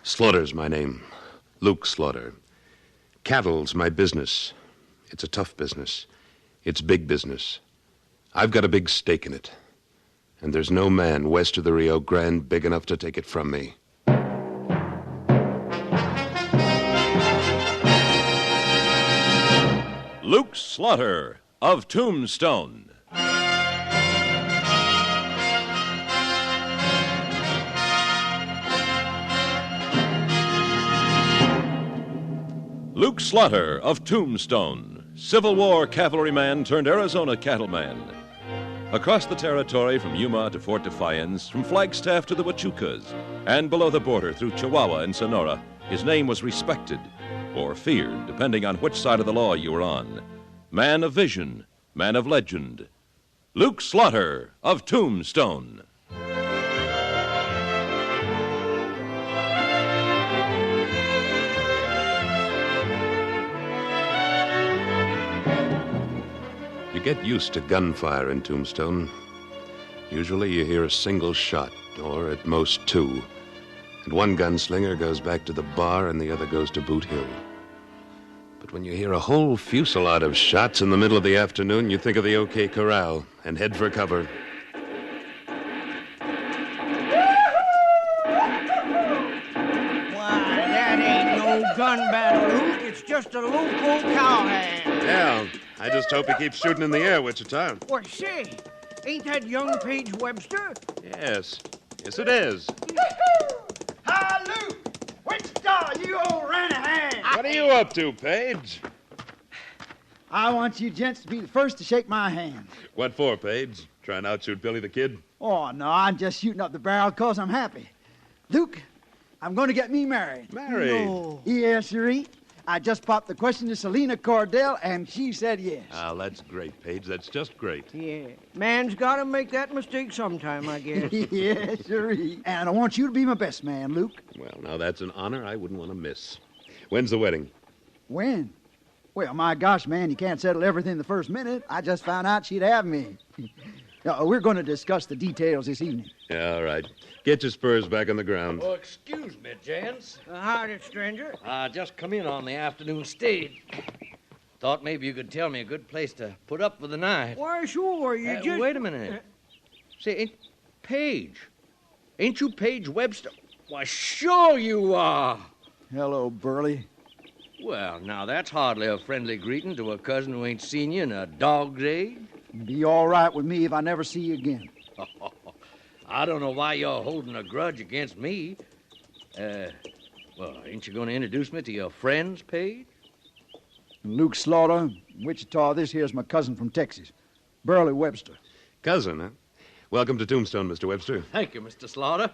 Slaughter's my name. Luke Slaughter. Cattle's my business. It's a tough business. It's big business. I've got a big stake in it. And there's no man west of the Rio Grande big enough to take it from me. Luke Slaughter of Tombstone. Luke Slaughter of Tombstone, Civil War cavalryman turned Arizona cattleman. Across the territory from Yuma to Fort Defiance, from Flagstaff to the Huachucas, and below the border through Chihuahua and Sonora, his name was respected, or feared, depending on which side of the law you were on. Man of vision, man of legend. Luke Slaughter of Tombstone. You get used to gunfire in Tombstone. Usually you hear a single shot, or at most two. And one gunslinger goes back to the bar and the other goes to Boot Hill. But when you hear a whole fusillade of shots in the middle of the afternoon, you think of the OK Corral and head for cover. Why, that ain't no gun battle, Luke. It's just a local cowhand. Yeah, I just hope he keeps shooting in the air, Wichita. What, say, ain't that young Page Webster? Yes. Yes, it is. Hi, Luke! Wichita, you old ran-a-hand! What are you up to, Page? I want you gents to be the first to shake my hand. What for, Page? Trying to outshoot Billy the Kid? Oh, no, I'm just shooting up the barrel because I'm happy. Luke, I'm going to get me married. Married? No. Yes, sirree. I just popped the question to Selena Cordell, and she said yes. Oh, that's great, Page. That's just great. Yeah, man's got to make that mistake sometime, I guess. Yes, sirree. And I want you to be my best man, Luke. Well, now that's an honor I wouldn't want to miss. When's the wedding? When? Well, my gosh, man, you can't settle everything the first minute. I just found out she'd have me. We're going to discuss the details this evening. Yeah, all right. Get your spurs back on the ground. Oh, excuse me, gents. Howdy, stranger. I just come in on the afternoon stage. Thought maybe you could tell me a good place to put up for the night. Why, sure, you just... Wait a minute. Say, ain't you Page Webster? Why, sure you are. Hello, Burley. Well, now, that's hardly a friendly greeting to a cousin who ain't seen you in a dog's age. Be all right with me if I never see you again. I don't know why you're holding a grudge against me. Well, ain't you going to introduce me to your friends, Page? Luke Slaughter, Wichita. This here's my cousin from Texas, Burley Webster. Cousin, huh? Welcome to Tombstone, Mr. Webster. Thank you, Mr. Slaughter.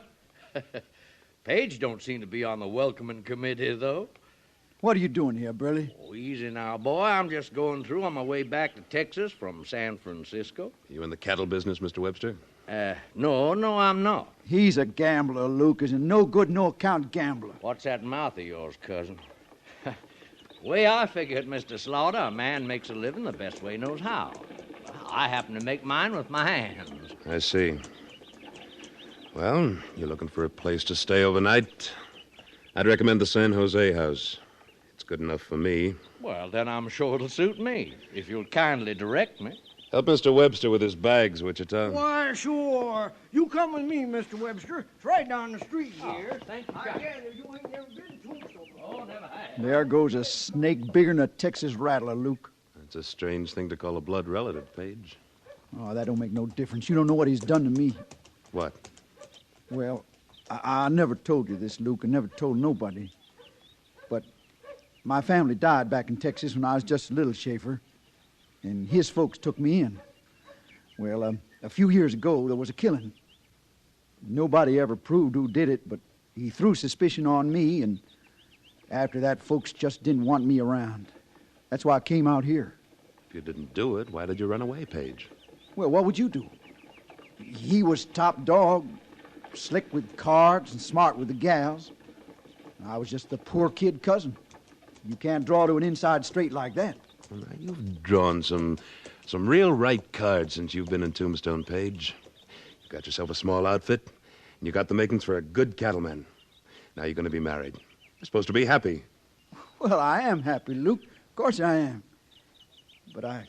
Page don't seem to be on the welcoming committee, though. What are you doing here, Burley? Oh, easy now, boy. I'm just going through on my way back to Texas from San Francisco. You in the cattle business, Mr. Webster? No, I'm not. He's a gambler, Luke. He's a no-good, no-account gambler. What's that mouth of yours, cousin? Way I figure it, Mr. Slaughter, a man makes a living the best way he knows how. I happen to make mine with my hands. I see. Well, you're looking for a place to stay overnight. I'd recommend the San Jose house. It's good enough for me. Well, then I'm sure it'll suit me, if you'll kindly direct me. Help Mr. Webster with his bags, Wichita. Why, sure. You come with me, Mr. Webster. It's right down the street here. Thank you. I gather you ain't never been to Tombstone. Oh, never have. There goes a snake bigger than a Texas rattler, Luke. That's a strange thing to call a blood relative, Page. Oh, that don't make no difference. You don't know what he's done to me. What? Well, I never told you this, Luke. I never told nobody. But my family died back in Texas when I was just a little Schaefer, and his folks took me in. Well, a few years ago, there was a killing. Nobody ever proved who did it, but he threw suspicion on me, and after that, folks just didn't want me around. That's why I came out here. If you didn't do it, why did you run away, Page? Well, what would you do? He was top dog, slick with cards and smart with the gals. I was just the poor kid cousin. You can't draw to an inside straight like that. Well, now, you've drawn some real right cards since you've been in Tombstone, Page. You got yourself a small outfit, and you got the makings for a good cattleman. Now you're going to be married. You're supposed to be happy. Well, I am happy, Luke. Of course I am. But I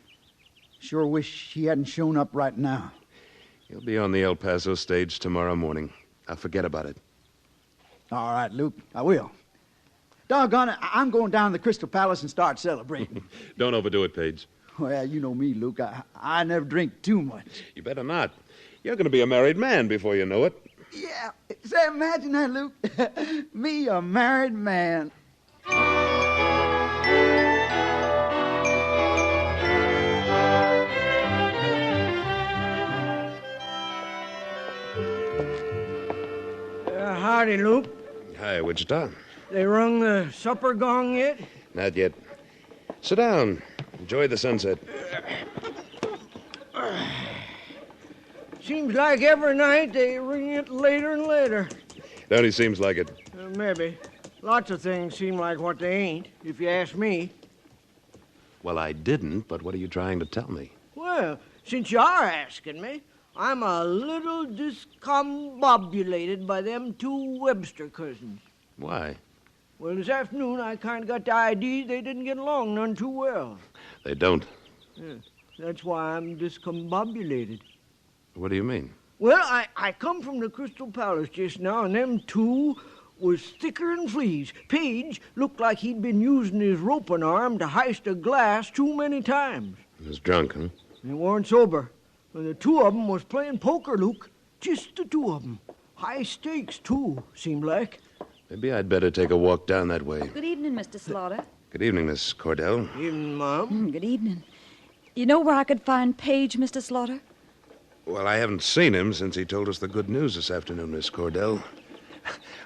sure wish he hadn't shown up right now. You'll be on the El Paso stage tomorrow morning. Now forget about it. All right, Luke, I will. Doggone it, I'm going down to the Crystal Palace and start celebrating. Don't overdo it, Paige. Well, you know me, Luke. I never drink too much. You better not. You're going to be a married man before you know it. Yeah, say, imagine that, Luke. Me, a married man. Howdy, Luke. Hi, Wichita. They rung the supper gong yet? Not yet. Sit down. Enjoy the sunset. Seems like every night they ring it later and later. It only seems like it. Maybe. Lots of things seem like what they ain't, if you ask me. Well, I didn't, but what are you trying to tell me? Well, since you are asking me, I'm a little discombobulated by them two Webster cousins. Why? Well, this afternoon I kind of got the idea they didn't get along none too well. They don't. Yeah, that's why I'm discombobulated. What do you mean? Well, I come from the Crystal Palace just now, and them two was thicker than fleas. Page looked like he'd been using his roping arm to heist a glass too many times. He was drunk, huh? They weren't sober. And the two of them was playing poker, Luke. Just the two of them. High stakes, too, seemed like. Maybe I'd better take a walk down that way. Good evening, Mr. Slaughter. Good evening, Miss Cordell. Evening, Mom. Good evening. You know where I could find Page, Mr. Slaughter? Well, I haven't seen him since he told us the good news this afternoon, Miss Cordell.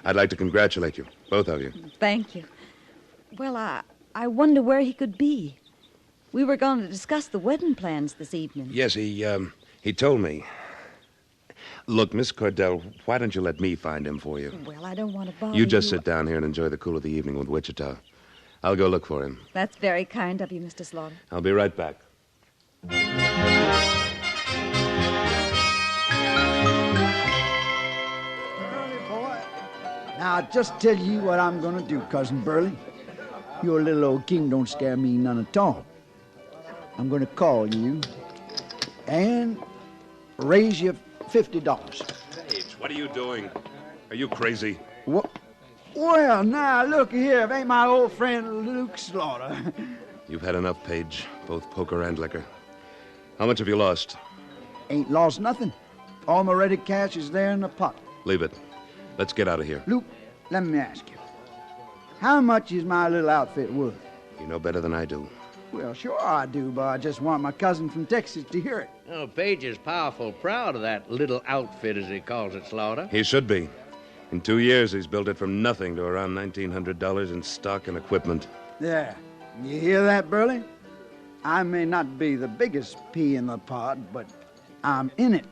I'd like to congratulate you, both of you. Thank you. Well, I wonder where he could be. We were going to discuss the wedding plans this evening. Yes, he told me. Look, Miss Cordell, why don't you let me find him for you? Well, I don't want to bother You just sit down here and enjoy the cool of the evening with Wichita. I'll go look for him. That's very kind of you, Mr. Slaughter. I'll be right back. Now, I'll just tell you what I'm going to do, Cousin Burley. Your little old king don't scare me none at all. I'm going to call you and raise you $50. Page, what are you doing? Are you crazy? What? Well, now, look here. If ain't my old friend Luke Slaughter. You've had enough, Page, both poker and liquor. How much have you lost? Ain't lost nothing. All my ready cash is there in the pot. Leave it. Let's get out of here. Luke, let me ask you. How much is my little outfit worth? You know better than I do. Well, sure I do, but I just want my cousin from Texas to hear it. Oh, Page is powerful proud of that little outfit, as he calls it, Slaughter. He should be. In 2 years, he's built it from nothing to around $1,900 in stock and equipment. There. You hear that, Burley? I may not be the biggest pea in the pod, but I'm in it.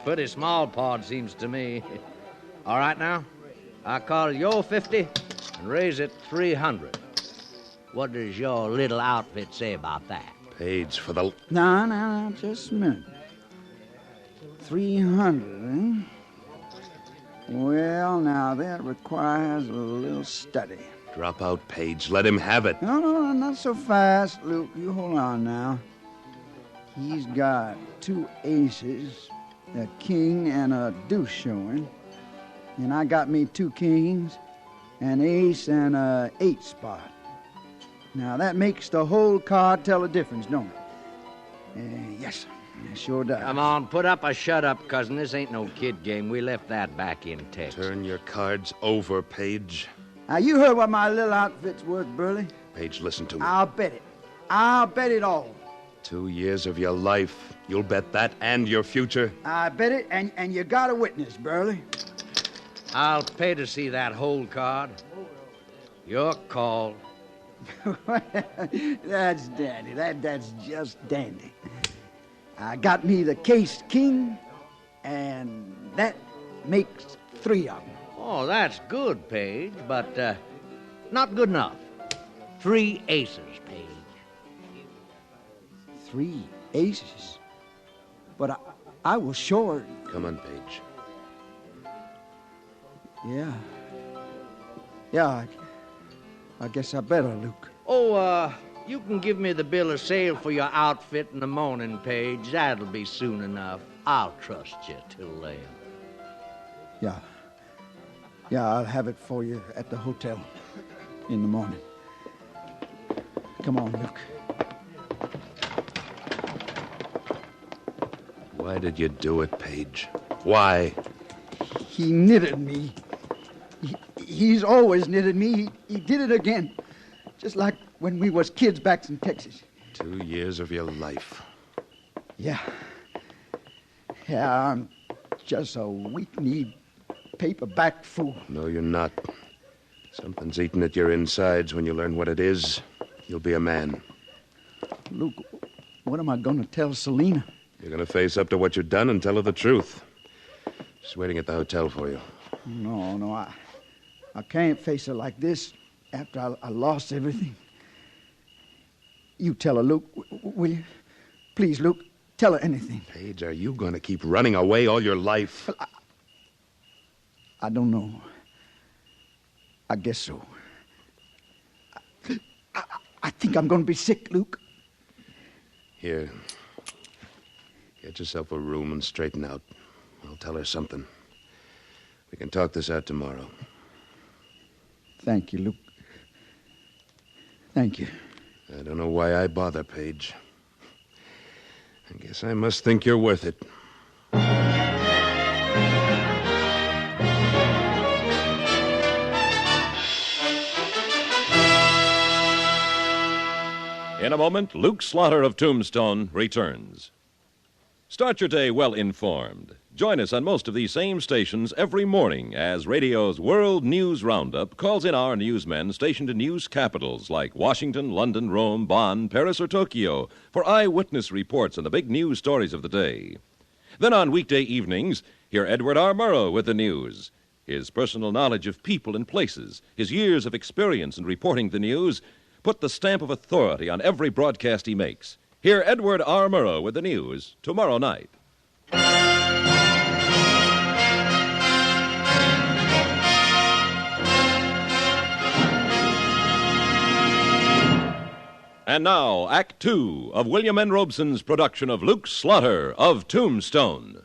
Pretty small pod, seems to me. All right, now. I call your 50 and raise it 300. What does your little outfit say about that? Page, for the... No, just a minute. 300, eh? Well, now, that requires a little study. Drop out, Page. Let him have it. No, not so fast, Luke. You hold on now. He's got 2 aces, a king and a deuce showing. And I got me 2 kings, an ace, and a 8 spot. Now, that makes the whole card tell a difference, don't it? Yes, it sure does. Come on, put up a shut-up, cousin. This ain't no kid game. We left that back in Texas. Turn your cards over, Page. Now, you heard what my little outfit's worth, Burley. Page, listen to me. I'll bet it. I'll bet it all. 2 years of your life. You'll bet that and your future. I bet it, and you got a witness, Burley. I'll pay to see that whole card. Your call. That's dandy. That's just dandy. I got me the cased king, and that makes 3 of them. Oh, that's good, Page, but not good enough. 3 aces, Page. 3 aces? But I was short. Come on, Page. Yeah, Yeah, I guess I better, Luke. Oh, you can give me the bill of sale for your outfit in the morning, Page. That'll be soon enough. I'll trust you till then. Yeah. Yeah, I'll have it for you at the hotel in the morning. Come on, Luke. Why did you do it, Page? Why? He knitted me. He's always knitted me. He did it again. Just like when we was kids back in Texas. 2 years of your life. Yeah. Yeah, I'm just a weak-kneed paperback fool. No, you're not. Something's eating at your insides. When you learn what it is, you'll be a man. Luke, what am I going to tell Selena? You're going to face up to what you've done and tell her the truth. She's waiting at the hotel for you. No, I can't face her like this after I lost everything. You tell her, Luke, will you? Please, Luke, tell her anything. Page, are you going to keep running away all your life? Well, I don't know. I guess so. I think I'm going to be sick, Luke. Here. Get yourself a room and straighten out. I'll tell her something. We can talk this out tomorrow. Thank you, Luke. Thank you. I don't know why I bother, Page. I guess I must think you're worth it. In a moment, Luke Slaughter of Tombstone returns. Start your day well informed. Join us on most of these same stations every morning as radio's World News Roundup calls in our newsmen stationed in news capitals like Washington, London, Rome, Bonn, Paris, or Tokyo for eyewitness reports on the big news stories of the day. Then on weekday evenings, hear Edward R. Murrow with the news. His personal knowledge of people and places, his years of experience in reporting the news, put the stamp of authority on every broadcast he makes. Hear Edward R. Murrow with the news tomorrow night. And now, Act Two of William N. Robson's production of Luke Slaughter of Tombstone.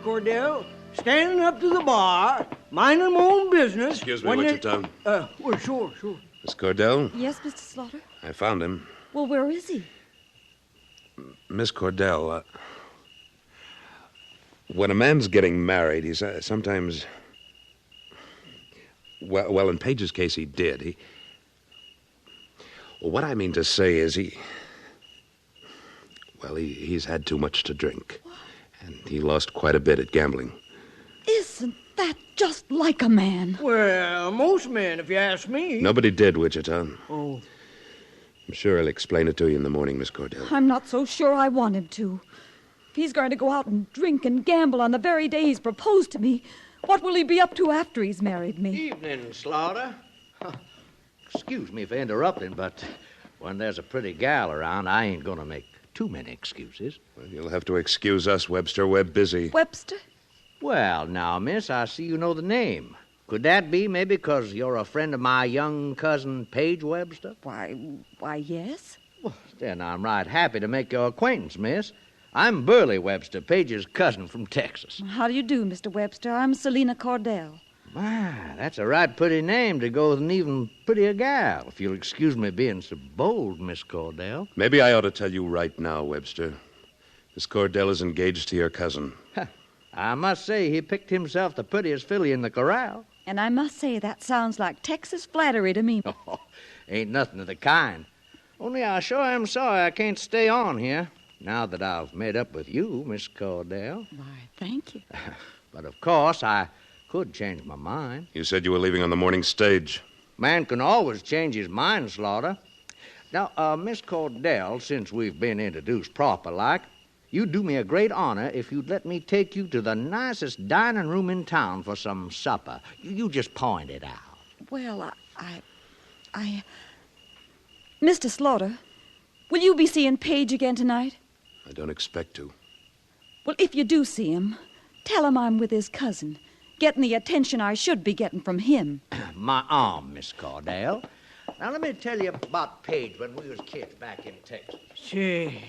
Cordell, standing up to the bar, minding my own business. Excuse me, Wichita. Well, sure. Miss Cordell? Yes, Mr. Slaughter? I found him. Well, where is he? Miss Cordell, when a man's getting married, he's sometimes... Well, in Page's case, he did. Well, what I mean to say is he's had too much to drink. What? And he lost quite a bit at gambling. Isn't that just like a man? Well, most men, if you ask me. Nobody did, Wichita. Oh. I'm sure I'll explain it to you in the morning, Miss Cordell. I'm not so sure I want him to. If he's going to go out and drink and gamble on the very day he's proposed to me, what will he be up to after he's married me? Evening, Slaughter. Excuse me for interrupting, but when there's a pretty gal around, I ain't going to make too many excuses. Well, you'll have to excuse us, Webster. We're busy. Webster? Well, now, miss, I see you know the name. Could that be maybe because you're a friend of my young cousin, Page Webster? Why, yes. Well, then I'm right happy to make your acquaintance, miss. I'm Burley Webster, Page's cousin from Texas. How do you do, Mr. Webster? I'm Selena Cordell. My, that's a right pretty name to go with an even prettier gal, if you'll excuse me being so bold, Miss Cordell. Maybe I ought to tell you right now, Webster. Miss Cordell is engaged to your cousin. I must say he picked himself the prettiest filly in the corral. And I must say that sounds like Texas flattery to me. Oh, ain't nothing of the kind. Only I sure am sorry I can't stay on here, now that I've made up with you, Miss Cordell. Why, thank you. But of course, I could change my mind. You said you were leaving on the morning stage. Man can always change his mind, Slaughter. Now, Miss Cordell, since we've been introduced proper-like, you'd do me a great honor if you'd let me take you to the nicest dining room in town for some supper. You just point it out. Well, Mr. Slaughter, Will you be seeing Page again tonight? I don't expect to. Well, if you do see him, tell him I'm with his cousin, getting the attention I should be getting from him. My arm, Miss Cordell. Now, let me tell you about Page when we was kids back in Texas. Say,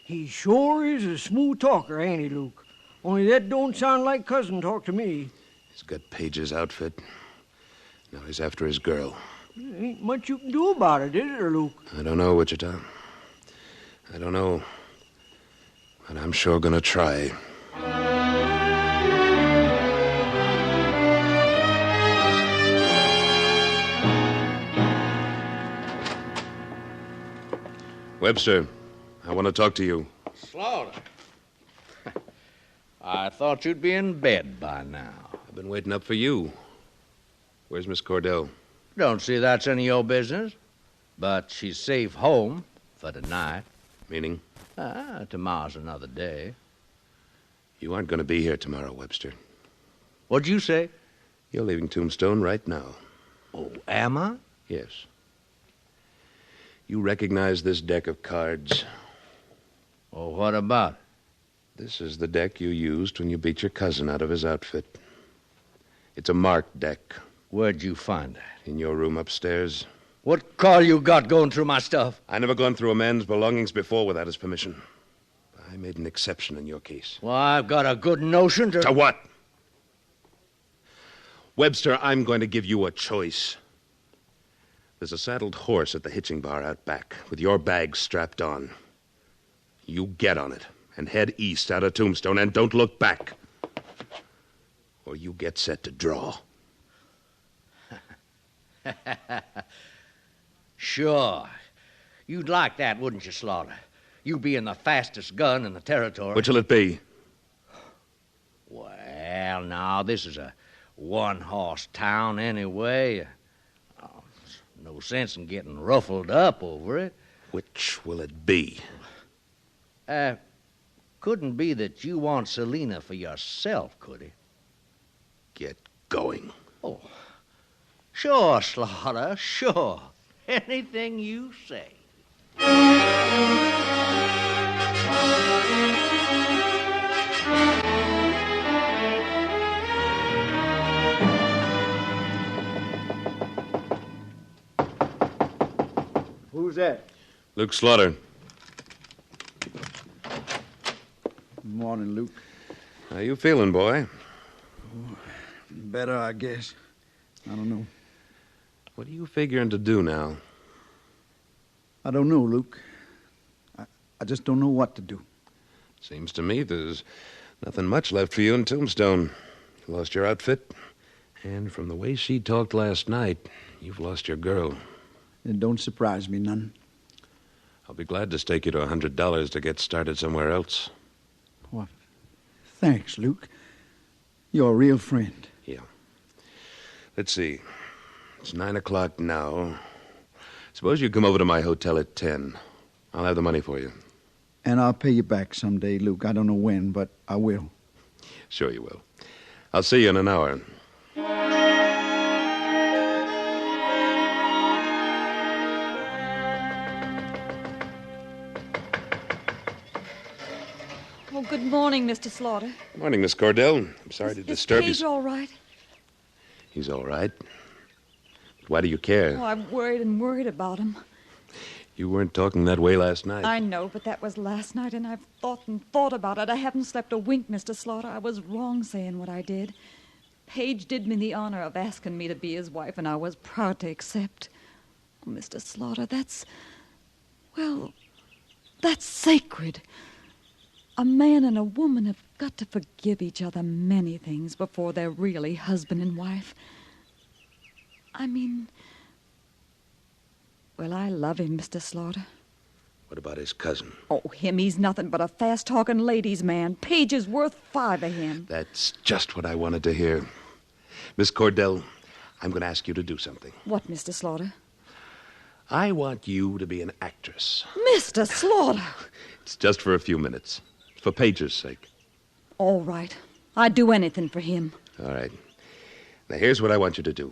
he sure is a smooth talker, ain't he, Luke? Only that don't sound like cousin talk to me. He's got Page's outfit. Now he's after his girl. Ain't much you can do about it, is there, Luke? I don't know, Wichita. I don't know. But I'm sure gonna try. Webster, I want to talk to you. Slaughter. I thought you'd be in bed by now. I've been waiting up for you. Where's Miss Cordell? Don't see that's any of your business. But she's safe home for tonight. Meaning? Tomorrow's another day. You aren't going to be here tomorrow, Webster. What'd you say? You're leaving Tombstone right now. Oh, am I? Yes. You recognize this deck of cards? Oh, what about it? This is the deck you used when you beat your cousin out of his outfit. It's a marked deck. Where'd you find that? In your room upstairs. What call you got going through my stuff? I never gone through a man's belongings before without his permission. I made an exception in your case. Well, I've got a good notion to... To what? Webster, I'm going to give you a choice. There's a saddled horse at the hitching bar out back with your bag strapped on. You get on it and head east out of Tombstone and don't look back. Or you get set to draw. Sure. You'd like that, wouldn't you, Slaughter? You being the fastest gun in the territory. Which'll it be? Well, now, this is a one-horse town anyway. No sense in getting ruffled up over it. Which will it be? Couldn't be that you want Selina for yourself, could it? Get going. Oh, sure, Slaughter, sure. Anything you say. Who's that? Luke Slaughter. Morning, Luke. How you feeling, boy? Better, I guess. I don't know. What are you figuring to do now? I don't know, Luke. I just don't know what to do. Seems to me there's nothing much left for you in Tombstone. You lost your outfit, and from the way she talked last night, you've lost your girl. It don't surprise me none. I'll be glad to stake you to $100 to get started somewhere else. What? Thanks, Luke. You're a real friend. Yeah. Let's see. It's 9 o'clock now. Suppose you come over to my hotel at 10. I'll have the money for you. And I'll pay you back someday, Luke. I don't know when, but I will. Sure you will. I'll see you in an hour. Oh, good morning, Mr. Slaughter. Good morning, Miss Cordell. I'm sorry to disturb you. Is Page all right? He's all right. But why do you care? Oh, I'm worried and worried about him. You weren't talking that way last night. I know, but that was last night, and I've thought and thought about it. I haven't slept a wink, Mr. Slaughter. I was wrong saying what I did. Page did me the honor of asking me to be his wife, and I was proud to accept. Oh, Mr. Slaughter, that's sacred. A man and a woman have got to forgive each other many things before they're really husband and wife. I mean, well, I love him, Mr. Slaughter. What about his cousin? Oh, him, he's nothing but a fast-talking ladies' man. Page is worth 5 of him. That's just what I wanted to hear. Miss Cordell, I'm going to ask you to do something. What, Mr. Slaughter? I want you to be an actress. Mr. Slaughter! It's just for a few minutes. For Page's sake. All right. I'd do anything for him. All right. Now, here's what I want you to do.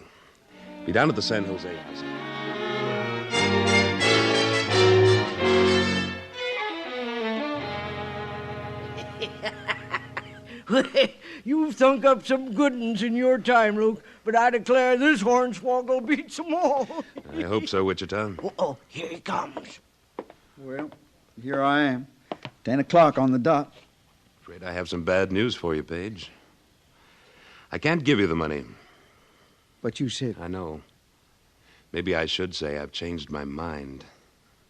Be down at the San Jose house. You've thunk up some good uns in your time, Luke, but I declare this hornswoggle beats them all. I hope so, Wichita. Uh-oh, here he comes. Well, here I am. 10 o'clock on the dot. Afraid I have some bad news for you, Page. I can't give you the money. But you said... I know. Maybe I should say I've changed my mind.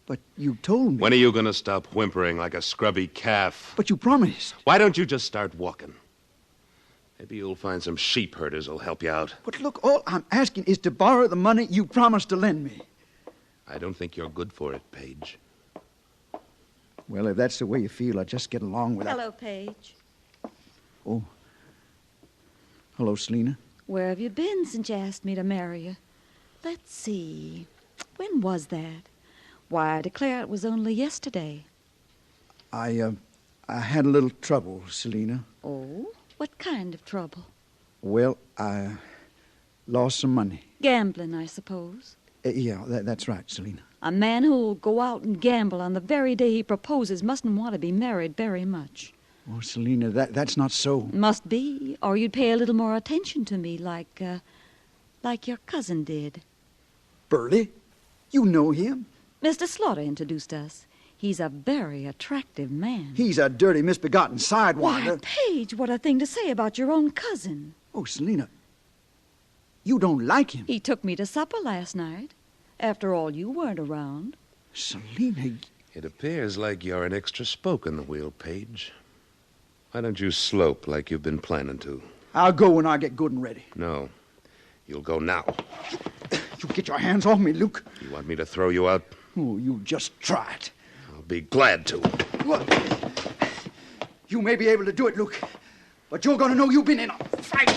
But you told me... When are you going to stop whimpering like a scrubby calf? But you promised. Why don't you just start walking? Maybe you'll find some sheep herders who'll help you out. But look, all I'm asking is to borrow the money you promised to lend me. I don't think you're good for it, Page. Well, if that's the way you feel, I'll just get along with Hello, Paige. Oh. Hello, Selina. Where have you been since you asked me to marry you? Let's see. When was that? Why, I declare it was only yesterday. I had a little trouble, Selina. Oh? What kind of trouble? Well, I lost some money. Gambling, I suppose. Yeah, that's right, Selina. A man who'll go out and gamble on the very day he proposes mustn't want to be married very much. Oh, Selina, that's not so. Must be, or you'd pay a little more attention to me like your cousin did. Burley? You know him? Mr. Slaughter introduced us. He's a very attractive man. He's a dirty, misbegotten sidewinder. Why, Paige, what a thing to say about your own cousin. Oh, Selina, you don't like him. He took me to supper last night. After all, you weren't around. Selina... It appears like you're an extra spoke in the wheel, Page. Why don't you slope like you've been planning to? I'll go when I get good and ready. No. You'll go now. You get your hands off me, Luke. You want me to throw you out? Oh, you just try it. I'll be glad to. What? You may be able to do it, Luke, but you're going to know you've been in a fight.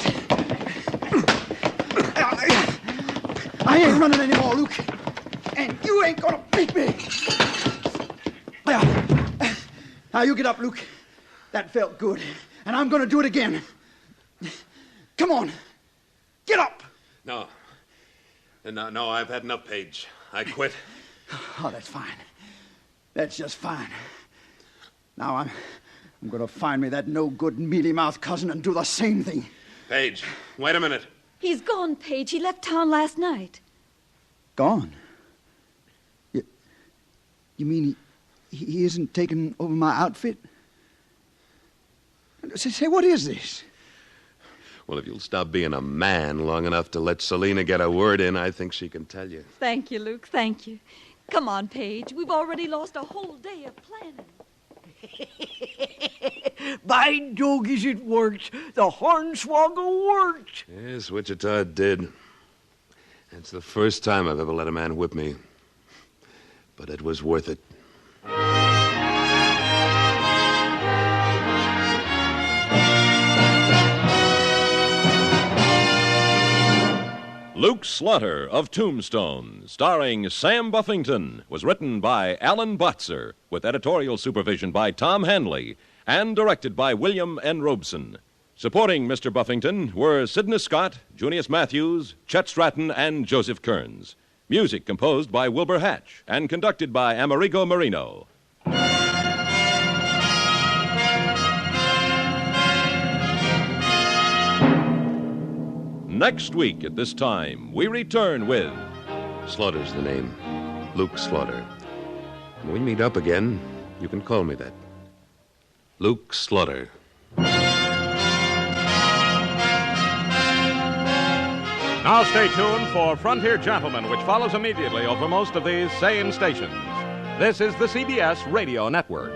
I ain't running anymore, Luke, and you ain't going to beat me. Now, you get up, Luke. That felt good, and I'm going to do it again. Come on. Get up. No, I've had enough, Page. I quit. Oh, that's fine. That's just fine. Now I'm going to find me that no-good, mealy-mouthed cousin and do the same thing. Page, wait a minute. He's gone, Paige. He left town last night. Gone? You mean he isn't taking over my outfit? Say, what is this? Well, if you'll stop being a man long enough to let Selina get a word in, I think she can tell you. Thank you, Luke. Thank you. Come on, Paige. We've already lost a whole day of planning. By dogies, it worked. The hornswoggle worked. Yes, Wichita did. It's the first time I've ever let a man whip me. But it was worth it. Luke Slaughter of Tombstone, starring Sam Buffington, was written by Alan Botzer, with editorial supervision by Tom Hanley, and directed by William N. Robson. Supporting Mr. Buffington were Sidney Scott, Junius Matthews, Chet Stratton, and Joseph Kearns. Music composed by Wilbur Hatch and conducted by Amerigo Marino. Next week at this time, we return with... Slaughter's the name. Luke Slaughter. When we meet up again, you can call me that. Luke Slaughter. Now stay tuned for Frontier Gentlemen, which follows immediately over most of these same stations. This is the CBS Radio Network.